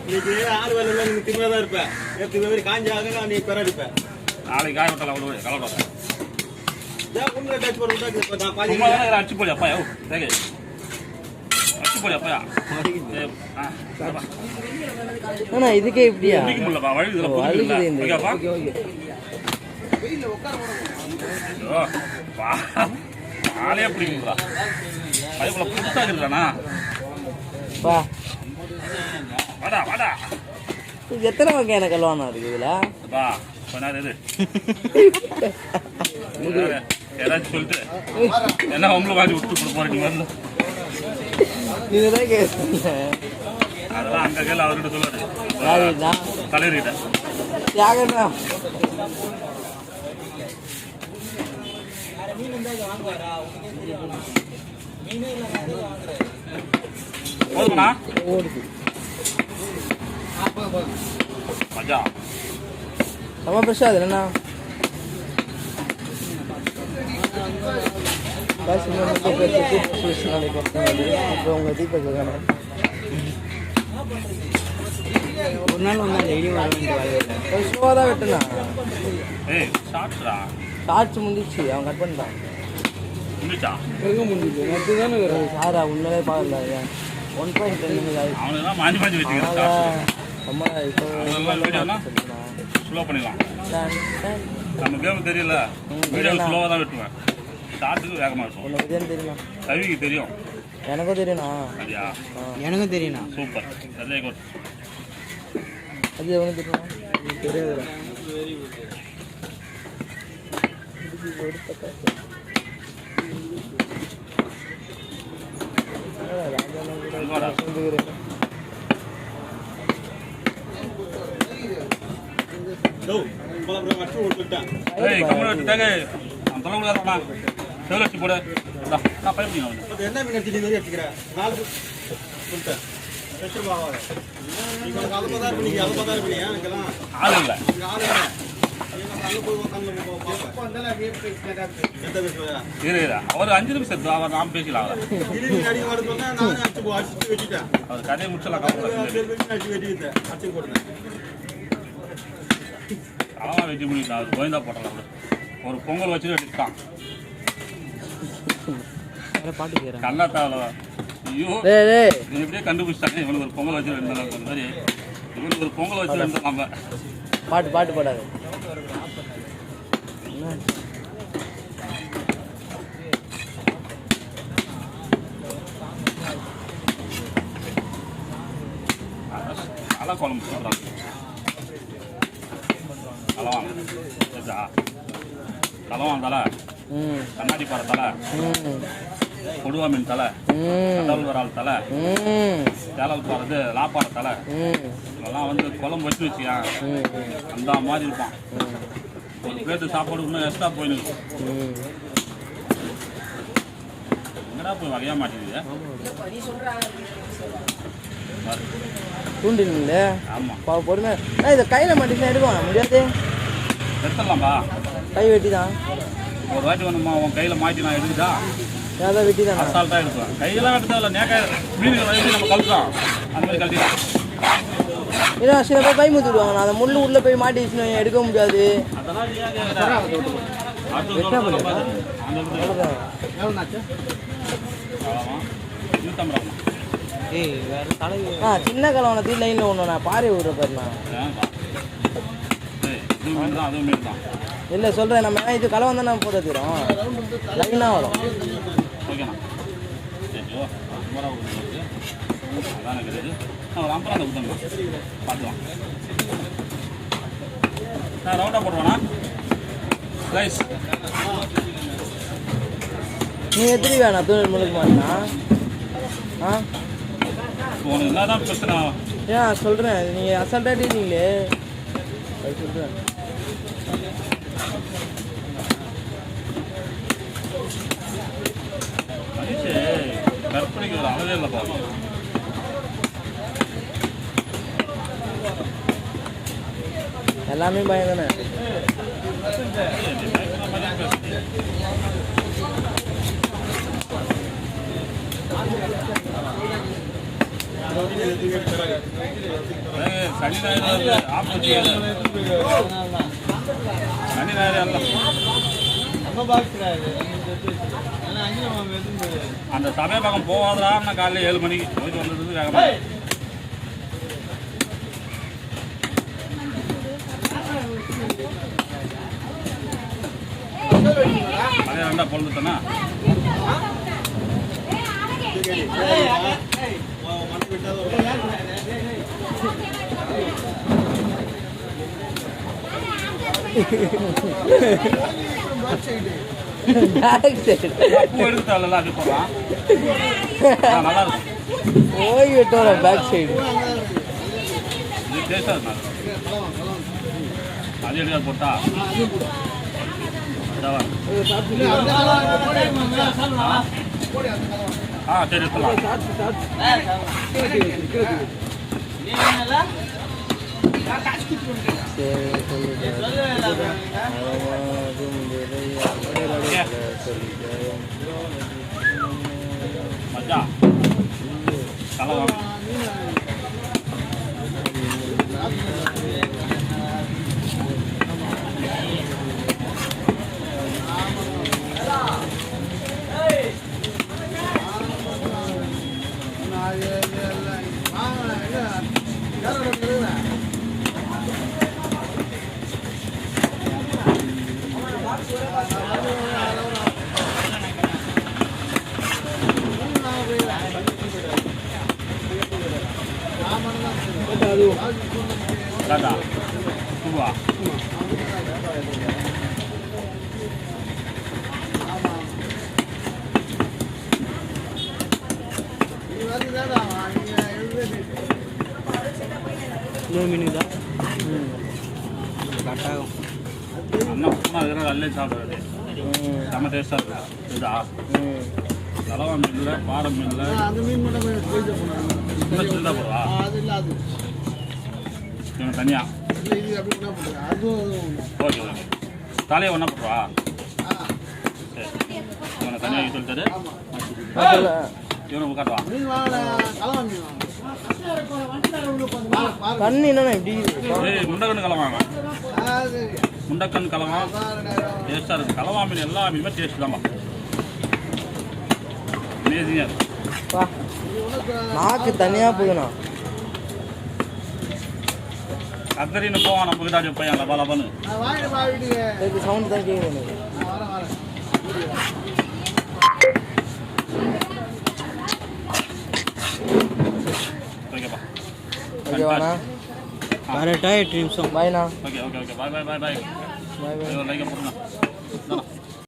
இன்னைக்கு ஆள் வேலை இல்லை, நீங்க திமிரா தான் இருப்பேன். நேற்று காஞ்சாக நீ பெறடிப்ப. நாளைக்கு காய விட்டல அவ்வளோ கலப்பா. ஏன் உங்களை டச் பண்ணுறதா நான் பாதி அடிச்சு போடி அப்பா தேங்க அடிச்சு போடி அப்பா. ஆனா இதுக்கே இப்படியா வழி இதில் ஆளே பிடிக்குங்களா அதுக்குள்ள புதுசாக இருக்குறானா வா வாடா வாடா. எத்தனை வகையான கல்வானா இருக்கு இதுல? வா பண்ணாது ஏதாச்சும் சொல்லிட்டு என்ன அவங்களும் வாங்கி விட்டு போறீங்க வந்து நீங்க தான் கேட்குறீங்க. அதெல்லாம் அங்க கையில் அவர்கிட்ட சொல்லுவாரு தலைவர்கிட்ட தியாகண்ணா. போதுமாண்ணா ஓடுது மஜா நம்ம ஃப்ரெஷ்ஷாக அது என்னண்ணா அப்புறம் உங்கள் தீபக் வேணும் ஒரு நாள் வந்தால் டெய்லியும் வர வேண்டிய வேலை ஸ்லோவாக தான் வெட்டுனா. ஏய் ஷார்ட்ஸ்டா ஷார்ட்ஸ் முடிஞ்சிச்சு, அவன் கட் பண்ணிட்டான். முடிச்சா எங்கே முடிஞ்சிச்சு மொத்தம் தானே வரும் சாரா உண்மையிலே பார்க்கல 1.2 அவனுக்கு மாஞ்சி மாஞ்சி வச்சுக்கிறேன். அம்மா இப்போ ஸ்லோ பண்ணிடலாம். நம்ம கேம் தெரியல, வீடியோ ஸ்லோவாக தான் வெட்டுவேன். ஷார்ட்டுக்கு வேகமாக இருக்கும். உனக்கு தெரியுமா? கவிக்கு தெரியும். எனக்கும் தெரியும்ண்ணா. அப்படியா? எனக்கும் தெரியும்ண்ணா. Super, very good. அது எவனுக்கு தெரியுமா? தெரியாது. என்ன மீன் எடுத்து நீங்க எடுத்துக்கிறேன் 4 சொல்லிட்டேன். அவர் 5 நிமிஷம் அவர் நாம் பேசலாம். அவர் கதையை முடிச்சலாம். அதான் வெட்டி முடிக்கலாம். அவர் கோயந்தா போட்டலாம். ஒரு பொங்கல் வச்சுட்டு வெட்டிட்டான். கல்லாத்தாவில் ஐயோ எப்படியே கண்டுபிடிச்சிட்டாங்க. இவனுக்கு ஒரு பொங்கல் வச்சு ரெண்டு மாதிரி இவனுக்கு ஒரு பொங்கல் வச்சு ரெண்டு நம்ம பாட்டு பாடாது. தலை குழம்பு சொல்கிறாங்க. கலவான் கலவான் தலை, கண்ணாடி பாறை தலை, கொடுவா மீன் தலை, கடல் வரால் தலை, சேலல் பாறை லாப்பாறை தலை, இதெல்லாம் வந்து குழம்பு வச்சு வச்சியா அந்த மாதிரி இருப்பான். ஒரு பிளேட்டு சாப்பாடு இன்னும் எக்ஸ்ட்ரா போயிருக்கு. எங்கடா போய் வகையாக மாட்டேங்குது. தூண்டில் இல்லை. ஆமாம் பொறுமையாக இதை கையில் மாட்டினா எடுக்கலாம் முடியாது. எடுத்துடலாம்பா, கை வெட்டி தான். ஒரு வாட்டி வேணுமா உன் கையில் மாட்டி நான் எடுக்குதா? அதான் வெட்டி தான் அசால்ட்டாக எடுக்கலாம். கையெல்லாம் எடுத்தா இல்லை, நேக்காய் மீன்கள் வயசு நம்ம கழுத்துறோம் அந்த மாதிரி கழட்டிடலாம். ஏன்னா சில பேர் கை முத்தி விடுவாங்க. நான் அந்த முள்ளு உள்ளே போய் மாட்டிச்சுன்னு எடுக்க முடியாது. சின்ன கலவனத்து லைனில் ஒன்று நான் பாறை விடுற பேர்ண்ணா. இல்லை சொல்கிறேன், நம்ம இது கலவன் தான் நம்ம போட்டு வச்சுக்கிறோம். லைனாக வரும். ஓகேண்ணா அதான் கிடையாது. நான் ஒரு 50 கொடுத்தேன் பார்த்துக்கலாம். நான் ரவுண்டாக போடுவேண்ணா ரைஸ். நீ எத்தனை வேணா தூள் முழுக்க மாட்டேனா? உனக்கு என்ன தான் பிரச்சனை? ஏன் சொல்கிறேன், நீங்கள் அசால்ட்டாக இருக்கீங்களே அது சொல்கிறேன். மனுஷே கற்பனைக்கு ஒரு அளவே இல்லை பாருங்க. எல்லாமே பயம் தானே. சனி ஞாயிறு ஆப்போசிட் சனி ஞாயிறு எல்லாம் அந்த சமய பக்கம் போவாதான்னு காலையில் 7 மணிக்கு போயிட்டு வந்தது வேகமாக அதே ரெண்டா பொழுதுட்டேன்னா பூ எடுத்தால அது போகலாம் நல்லா இருக்கும் போய் விட்டோம் பேக் சைடு இது டேஸ்டாக இருக்கும் அது எடுக்க போட்டா சரி எடுத்துலாம் மஜா கலவாங்க டாடா பூவா மீன் தான் கட்டாகும் அண்ணன் பூனா இதெல்லாம் நல்லே சாப்பிடுறது செம்ம டேஸ்டாக இருக்கும் இதா தலவா மீனில் பாறை மீனில் அந்த மீன் மட்டும் இன்னும் சின்னதாக போடுவா அது இல்லை அது இவன் தனியாக இல்லை இது அப்படி என்ன பண்ணுறேன் அதுவும் ஓகே ஓகே தலையை ஒன்றா போட்டுருவா சரி இவனை தனியாக சொல்லிட்டாரு இவனை காட்டுவா மீன் வாங்கல கலவா மீன் வாங்க கண்ணு என்னண்ணா இப்படி ஏய் முண்டக்கண்ணு கலவாங்க முண்டக்கண் கலவா டேஸ்ட்டாக இருக்குது கலவா மீன் எல்லா மீனுமே டேஸ்ட் தான்ப்பா அமேசிங்காக இருக்குது வா நாக்கு தனியாக போகுதுண்ணா கத்தரின்னு போவான் நம்ம கிட்ட அப்படியே பையன் லபா லபான்னு இதுக்கு சவுண்ட் தான் கேட்குது எனக்கு ஓகேப்பா ஓகேவாண்ணா கரெக்டாக 8 நிமிஷம் பாய்ண்ணா ஓகே ஓகே ஓகே பாய் பாய் பாய் பாய் பாய் பாய் லைக்கை போட்டுண்ணா